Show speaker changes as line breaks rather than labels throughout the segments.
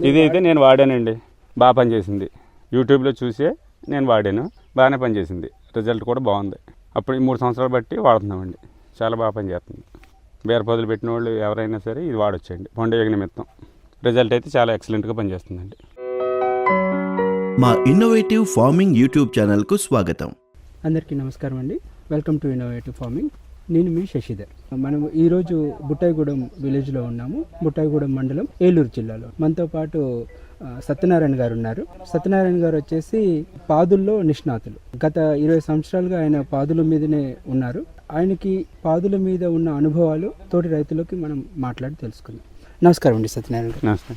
ఇది అయితే నేను వాడానండి, బాగా పనిచేసింది. యూట్యూబ్లో చూసే నేను వాడాను, బాగానే పనిచేసింది. రిజల్ట్ కూడా బాగుంది. అప్పుడు 3 సంవత్సరాలు బట్టి వాడుతున్నామండి, చాలా బాగా పనిచేస్తుంది. బీరపొదలు పెట్టిన వాళ్ళు ఎవరైనా సరే ఇది వాడొచ్చండి పండుగ నిమిత్తం. రిజల్ట్ అయితే చాలా ఎక్సలెంట్గా పనిచేస్తుందండి.
మా ఇన్నోవేటివ్ ఫార్మింగ్ యూట్యూబ్ ఛానల్కు స్వాగతం.
అందరికీ నమస్కారం అండి. Welcome to innovative farming. నేను మీ శశిధర్. మనం ఈరోజు బుట్టాయిగూడెం విలేజ్లో ఉన్నాము. బుట్టాయిగూడెం మండలం, ఏలూరు జిల్లాలో. మనతో పాటు సత్యనారాయణ గారు ఉన్నారు. సత్యనారాయణ గారు వచ్చేసి పాదుల్లో నిష్ణాతులు. గత 20 సంవత్సరాలుగా ఆయన పాదుల మీదనే ఉన్నారు. ఆయనకి పాదుల మీద ఉన్న అనుభవాలు తోటి రైతులకి మనం మాట్లాడి తెలుసుకుందాం. నమస్కారం అండి సత్యనారాయణ గారు.
నమస్తే.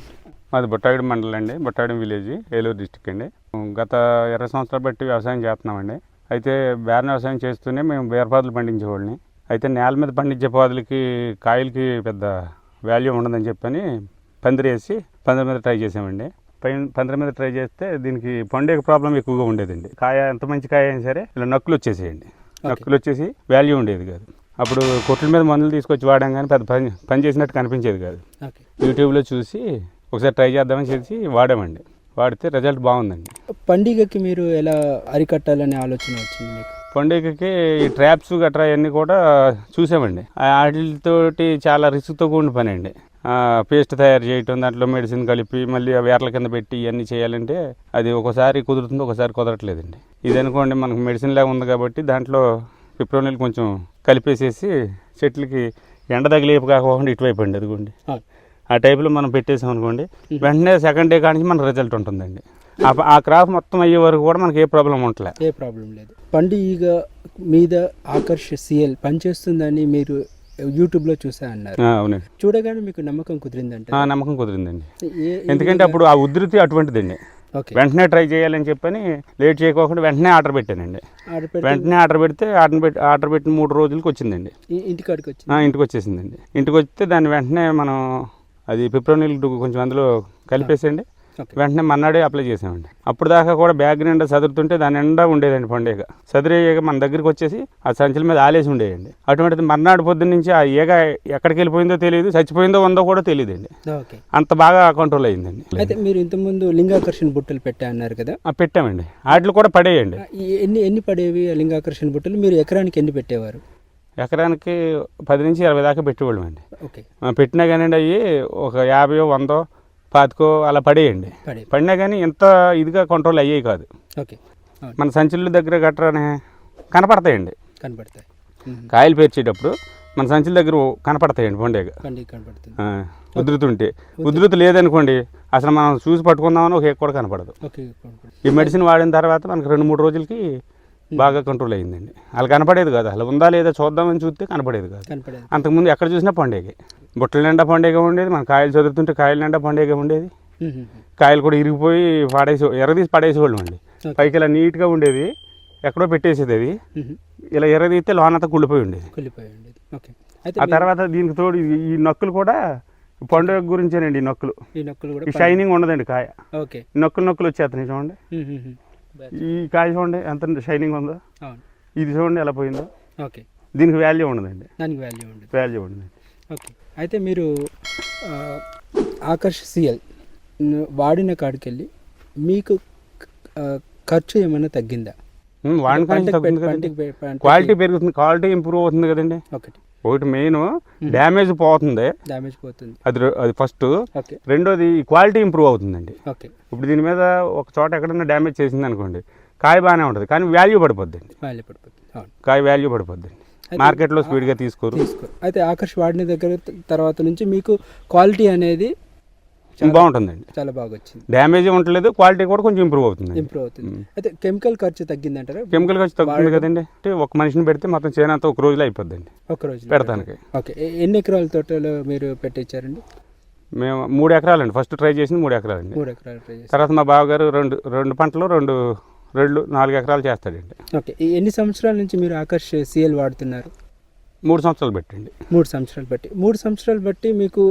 మాది బుట్టాయిగూడెం మండలం అండి, బుట్టాయిగూడెం విలేజ్, ఏలూరు డిస్టిక్ అండి. గత 20 సంవత్సరాలు బట్టి వ్యవసాయం చేస్తున్నామండి. అయితే బేరణ వ్యవసాయం చేస్తూనే మేము బీరపాదులు పండించేవాళ్ళని. అయితే నేల మీద పండించే పాదులకి కాయలకి పెద్ద వాల్యూ ఉండదని చెప్పని పందిరేసి పందిరి మీద ట్రై చేసామండి. పందిరి మీద ట్రై చేస్తే దీనికి పండుగ ప్రాబ్లం ఎక్కువగా ఉండేదండి. కాయ ఎంత మంచి కాయ అయినా సరే ఇలా నక్కులు వచ్చేసేయండి. నక్కులు వచ్చేసి వాల్యూ ఉండేది కాదు. అప్పుడు కొట్ల మీద మందులు తీసుకొచ్చి వాడాం కానీ పెద్ద పని చేసినట్టు కనిపించేది కాదు. యూట్యూబ్లో చూసి ఒకసారి ట్రై చేద్దామని చేసి వాడామండి. వాడితే రిజల్ట్ బాగుందండి.
పండుగకి మీరు ఎలా అరికట్టాలనే ఆలోచన వచ్చింది మీకు?
పండుగకి ఈ ట్రాప్స్ గట్రా అన్నీ కూడా చూసామండి. వాటితోటి చాలా రిస్క్తో కూడిన పని అండి. పేస్ట్ తయారు చేయటం, దాంట్లో మెడిసిన్ కలిపి మళ్ళీ వేర్ల కింద పెట్టి ఇవన్నీ చేయాలంటే అది ఒకసారి కుదురుతుంది, ఒకసారి కుదరట్లేదండి. ఇది అనుకోండి మనకు మెడిసిన్ లాగా ఉంది కాబట్టి దాంట్లో పిప్రోనిల్ కొంచెం కలిపేసేసి చెట్లకి ఎండ తగిలేపు కాకుండా ఇటువైపు అండి అదిగోండి ఆ టైపులో మనం పెట్టేసాం అనుకోండి, వెంటనే సెకండ్ డే కానీ మన రిజల్ట్ ఉంటుందండి. ఆ క్రాప్ మొత్తం అయ్యే వరకు కూడా మనకి ఏ ప్రాబ్లం ఉండలే.
ఏ ప్రాబ్లం లేదు. పండుగ మీద ఆకర్ష్ సిఎల్ పనిచేస్తుందని మీరు యూట్యూబ్లో చూసా అన్నారు.
అవునండి.
చూడగానే మీకు నమ్మకం కుదిరిందంటే?
నమ్మకం కుదిరిందండి. ఎందుకంటే అప్పుడు ఆ ఉధృతి అటువంటిదండి. వెంటనే ట్రై చేయాలని చెప్పని లేట్ చేయకోకుండా వెంటనే ఆర్డర్ పెట్టానండి. వెంటనే ఆర్డర్ పెడితే ఆర్డర్ పెట్టిన 3 రోజులకి వచ్చిందండి. ఇంటికి వచ్చేసిందండి. ఇంటికి వస్తే దాన్ని వెంటనే మనం అది పిప్రోనిల్ కొంచెం అందులో కలిపేసండి, వెంటనే మన్నాడే అప్లై చేసామండి. అప్పుడు దాకా కూడా బ్యాగ్ నిండా చదురుతుంటే దాని నిండా ఉండేదండి పండుగ. చదిరేయగా మన దగ్గరికి వచ్చేసి ఆ సంచుల మీద ఆలేసి ఉండేయండి. అటువంటిది మర్నాడు పొద్దున్న నుంచి ఆ ఈగ ఎక్కడికి వెళ్ళిపోయిందో తెలియదు, చచ్చిపోయిందో ఉందో కూడా తెలియదండి. అంత బాగా కంట్రోల్ అయ్యిందండి.
అయితే మీరు ఇంతకుముందు లింగాకర్షణ బుట్టలు పెట్టా అన్నారు కదా?
పెట్టామండి. వాటిలో కూడా పడేయండి.
ఎన్ని పడేవి లింగాకర్షణ బుట్టలు? మీరు ఎకరానికి ఎన్ని పెట్టేవారు?
ఎకరానికి 10 నుంచి 20 దాకా పెట్టేవాళ్ళం అండి. పెట్టినా కానీ అవి ఒక 50, 100, 25 అలా పడేయండి. పడినా కానీ ఇంత ఇదిగా కంట్రోల్ అయ్యేవి కాదు. మన సంచుల దగ్గర గట్రానే కనపడతాయండి. కాయలు పేర్చేటప్పుడు మన సంచుల దగ్గర కనపడతాయండి పండుగ ఉధృతి లేదనుకోండి, అసలు మనం చూసి పట్టుకుందామని ఒక కూడా కనపడదు. ఈ మెడిసిన్ వాడిన తర్వాత మనకు 2-3 రోజులకి బాగా కంట్రోల్ అయ్యిందండి. అలా కనపడేది కాదు, అసలు ఉందా లేదా చూద్దామని చూస్తే కనపడేది కాదు. అంతకుముందు ఎక్కడ చూసినా పండుగ, బుట్టల నిండా పండుగ ఉండేది. మన కాయలు చదువుతుంటే కాయల నిండా పండుగ ఉండేది. కాయలు కూడా ఇరిగిపోయి ఎర్రదీసి పడేసేవాళ్ళం అండి. పైకి ఇలా నీట్గా ఉండేది, ఎక్కడో పెట్టేసేది. అది ఇలా ఎర్రదీస్తే లోనంతా కుళ్ళిపోయి ఉండేది. ఆ తర్వాత దీనికి తోడు ఈ నక్కులు కూడా పండుగ గురించేనండి. ఈ నక్కులు షైనింగ్ ఉండదండి కాయ, నక్కులు వచ్చేస్తున్నాయి చూడండి. ఈ కాయ చూడండి ఎంత షైనింగ్ ఉందో, ఇది చూడండి ఎలా పోయిందో. దీనికి వాల్యూ ఉండదండి. వాల్యూ ఉండదు.
అయితే మీరు ఆకర్ష్ సిఎల్ వాడిన కాడికెళ్ళి మీకు ఖర్చు ఏమైనా తగ్గిందా?
వాడిన క్వాలిటీ పెరుగుతుంది, క్వాలిటీ ఇంప్రూవ్ అవుతుంది కదండి. ఒకటి మెయిన్ డ్యామేజ్ పోతుంది, అది ఫస్ట్. రెండోది క్వాలిటీ ఇంప్రూవ్ అవుతుందండి. ఇప్పుడు దీని మీద ఒక చోట ఎక్కడన్నా డ్యామేజ్ చేసింది అనుకోండి, కాయ బాగానే ఉంటుంది కానీ వాల్యూ పడిపోద్దండి. కాయ వాల్యూ పడిపోద్దండి, మార్కెట్లో స్పీడ్గా తీసుకోరు.
అయితే ఆకర్ష్ వాడిన దగ్గర తర్వాత నుంచి మీకు క్వాలిటీ అనేది
బాగుంటుందండి,
చాలా బాగా వచ్చింది.
డ్యామేజ్ ఉండలేదు, క్వాలిటీ కూడా కొంచెం ఇంప్రూవ్ అవుతుంది.
అయితే కెమికల్ ఖర్చు తగ్గిందంటారా?
కెమికల్ ఖర్చు తగ్గుతుంది కదండి. ఒక మనిషిని పెడితే మొత్తం చేనంతా ఒక రోజులో అయిపోద్దండి.
ఒక రోజు
పెడతానికి.
ఎన్ని ఎకరాల తోటలో మీరు పెట్టించారండి?
మేము 3 ఎకరాలండి. ఫస్ట్ ట్రై చేసింది 3 ఎకరాలండి.
3 ఎకరాలు ట్రై చేసి
తర్వాత మా బావగారు రెండు పంటలు 4 ఎకరాలు చేస్తాడండి.
ఎన్ని సంవత్సరాల నుంచి మీరు ఆకర్ష్ సిఎల్ వాడుతున్నారు?
3 సంవత్సరాలు పెట్టండి.
3 సంవత్సరాలు బట్టి మీకు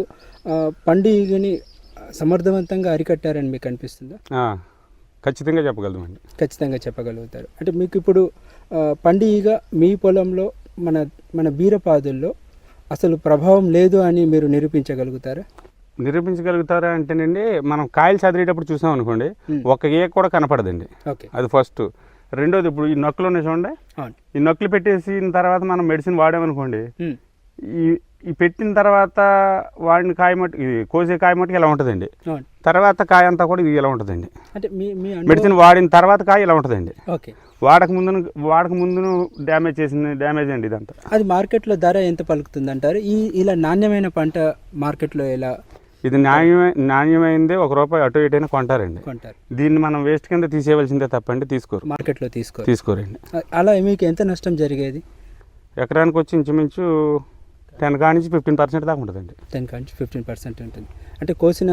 పండుగని సమర్థవంతంగా అరికట్టారని మీకు అనిపిస్తుందా?
ఖచ్చితంగా చెప్పగలమండి.
ఖచ్చితంగా చెప్పగలుగుతారు. అంటే మీకు ఇప్పుడు పండుగ మీ పొలంలో మన బీరపాదుల్లో అసలు ప్రభావం లేదు అని మీరు నిరూపించగలుగుతారా?
నిరూపించగలుగుతారా అంటేనండి, మనం కాయలు చదివేటప్పుడు చూసాం అనుకోండి, ఒక ఏక కూడా కనపడదండి.
ఓకే.
అది ఫస్ట్. రెండోది, ఇప్పుడు ఈ నొక్కులు ఉన్నాయి చూడండి,
అవును.
ఈ నొక్కులు పెట్టేసిన తర్వాత మనం మెడిసిన్ వాడామనుకోండి,
ఉమ్.
ఈ పెట్టిన తర్వాత వాడిన కాయ మట్టు, ఇది కోసే కాయ మట్టుకు ఇలా ఉంటుందండి.
అవును.
తర్వాత కాయ అంతా కూడా ఇది ఇలా ఉంటుందండి.
అంటే మీ మీ
మెడిసిన్ వాడిన తర్వాత కాయ ఇలా ఉంటుందండి.
ఓకే.
వాడక ముందును డ్యామేజ్ అండి ఇదంతా.
అది మార్కెట్లో ధర ఎంత పలుకుతుంది అంటారు? ఇలా నాణ్యమైన పంట మార్కెట్లో ఎలా
ఇది నాణ్యమైందే ₹1 అటు ఇటైనా కొంటారండి.
కొంటారు?
దీన్ని మనం వేస్ట్ కింద తీసేయవలసిందే తప్పండి తీసుకోరు.
మార్కెట్లో
తీసుకోరండి.
అలా మీకు ఎంత నష్టం జరిగేది?
ఎకరానికి వచ్చి ఇంచుమించు 10 కాడి నుంచి 15% దాకా ఉంటుందండి.
10 నుంచి 15% ఉంటుంది. అంటే కోసిన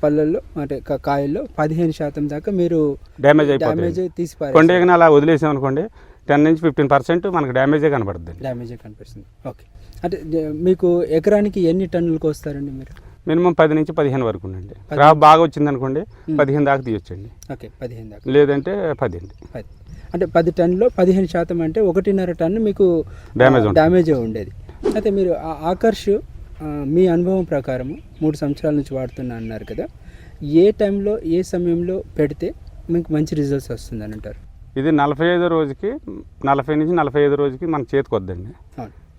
పళ్ళల్లో అంటే కాయల్లో 15% దాకా మీరు
డ్యామేజ్
తీసి
కొండేగిన అలా వదిలేసాం అనుకోండి, 10 నుంచి 15% మనకు డ్యామేజే కనపడుతుంది.
డ్యామేజే కనిపిస్తుంది. ఓకే. అంటే మీకు ఎకరానికి ఎన్ని టన్నులకు వస్తారండి మీరు?
మినిమం 10 నుంచి 15 వరకు ఉండండి. క్రాప్ బాగా వచ్చింది అనుకోండి 15 దాకా తీయొచ్చండి.
ఓకే. 15 దాకా.
లేదంటే 10 అండి.
10 అంటే 10 టన్నులో 15% అంటే 1.5 టన్ను మీకు డ్యామేజే ఉండేది. అయితే మీరు ఆకర్ష్ మీ అనుభవం ప్రకారం 3 సంవత్సరాల నుంచి వాడుతున్నా అన్నారు కదా, ఏ టైంలో ఏ సమయంలో పెడితే మీకు మంచి రిజల్ట్స్ వస్తుందని అంటారు?
ఇది 45 రోజుకి 40 నుంచి 45 రోజుకి మన చేతికి వద్దండి.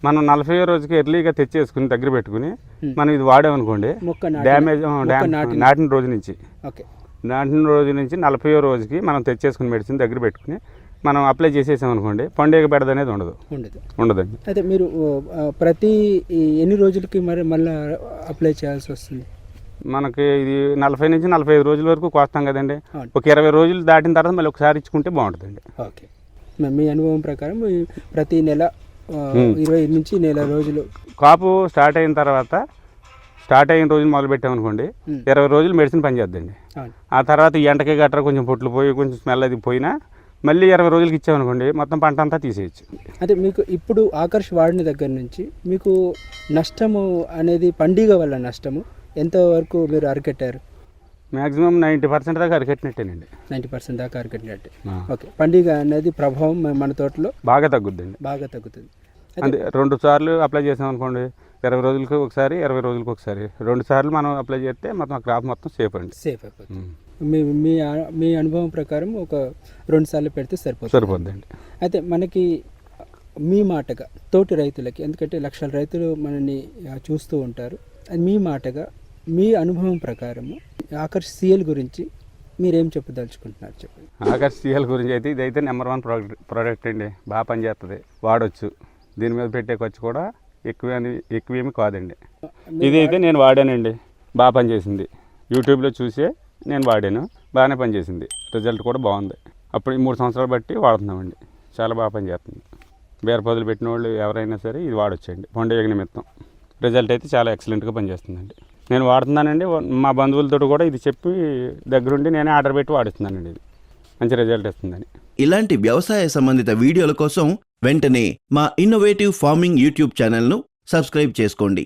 మనం 40 రోజుకి ఎర్లీగా తెచ్చేసుకుని దగ్గర పెట్టుకుని మనం ఇది వాడామనుకోండి, డ్యామేజ్ నాటిన రోజు నుంచి
ఓకే,
నాటిన రోజు నుంచి 40 రోజుకి మనం తెచ్చేసుకుని మెడిసిన్ దగ్గర పెట్టుకుని మనం అప్లై చేసేసాం అనుకోండి, పండుగ బెడద అనేది ఉండదండి.
అయితే మీరు ప్రతి ఎన్ని రోజులకి మళ్ళీ అప్లై చేయాల్సి వస్తుంది?
మనకి ఇది 40 నుంచి 45 రోజుల వరకు కోస్తాం కదండి. ఒక 20 రోజులు దాటిన తర్వాత మళ్ళీ ఒకసారి ఇచ్చుకుంటే బాగుంటుందండి.
ఓకే. మీ అనుభవం ప్రకారం ప్రతి నెల 20 నుంచి నెల రోజులు
కాపు స్టార్ట్ అయిన రోజులు మొదలు పెట్టామనుకోండి, 20 రోజులు మెడిసిన్ పనిచేద్దండి. ఆ తర్వాత ఈ ఎంటకి గట్రా కొంచెం పొట్లు పోయి కొంచెం స్మెల్ అది పోయినా మళ్ళీ 20 రోజులకి ఇచ్చామనుకోండి, మొత్తం పంట అంతా తీసేయచ్చు.
అంటే మీకు ఇప్పుడు ఆకర్ష్ వాడిన దగ్గర నుంచి మీకు నష్టము అనేది, పండుగ వల్ల నష్టము ఎంతవరకు మీరు అరికట్టారు?
మ్యాక్సిమం 90% దాకా అరికట్టినట్టేనండి.
90% దాకా అరికట్టినట్టే. ఓకే. పండుగ అనేది ప్రభావం మన తోటలో
బాగా తగ్గుద్దండి. అంటే 2 సార్లు అప్లై చేసాం అనుకోండి, 20 రోజులకి ఒకసారి 20 రోజులకి ఒకసారి 2 సార్లు మనం అప్లై చేస్తే మొత్తం క్రాప్ మొత్తం సేఫ్ అయిపోతుంది.
మీ అనుభవం ప్రకారం ఒక 2 సార్లు పెడితే సరిపోతుందండి. అయితే మనకి మీ మాటగా తోటి రైతులకి, ఎందుకంటే లక్షల రైతులు మనల్ని చూస్తూ ఉంటారు, మీ మాటగా మీ అనుభవం ప్రకారము ఆకర్ష్ సిఎల్ గురించి మీరేం చెప్పదలుచుకుంటున్నారు? చెప్పండి.
ఆకర్ష్ సిఎల్ గురించి అయితే ఇదైతే నెంబర్ 1 ప్రోడక్ట్ అండి. బాగా పనిచేస్తుంది, వాడచ్చు. దీని మీద పెట్టే ఖర్చు కూడా ఎక్కువేమి కాదండి. ఇది అయితే నేను వాడానండి, బాగా పనిచేసింది. యూట్యూబ్లో చూసే నేను వాడాను, బాగానే పనిచేసింది. రిజల్ట్ కూడా బాగుంది. అప్పుడు 3 సంవత్సరాలు బట్టి వాడుతున్నామండి, చాలా బాగా పనిచేస్తుంది. బీరపొదలు పెట్టిన వాళ్ళు ఎవరైనా సరే ఇది వాడొచ్చండి. పండుగ నిమిత్తం రిజల్ట్ అయితే చాలా ఎక్సలెంట్గా పనిచేస్తుందండి. నేను వాడుతున్నానండి. మా బంధువులతో కూడా ఇది చెప్పి దగ్గరుండి నేనే ఆర్డర్ పెట్టి వాడుతున్నానండి. ఇది మంచి రిజల్ట్ ఇస్తుందని.
ఇలాంటి వ్యవసాయ సంబంధిత వీడియోల కోసం వెంటనే మా ఇన్నోవేటివ్ ఫార్మింగ్ యూట్యూబ్ ఛానల్ను సబ్స్క్రైబ్ చేసుకోండి.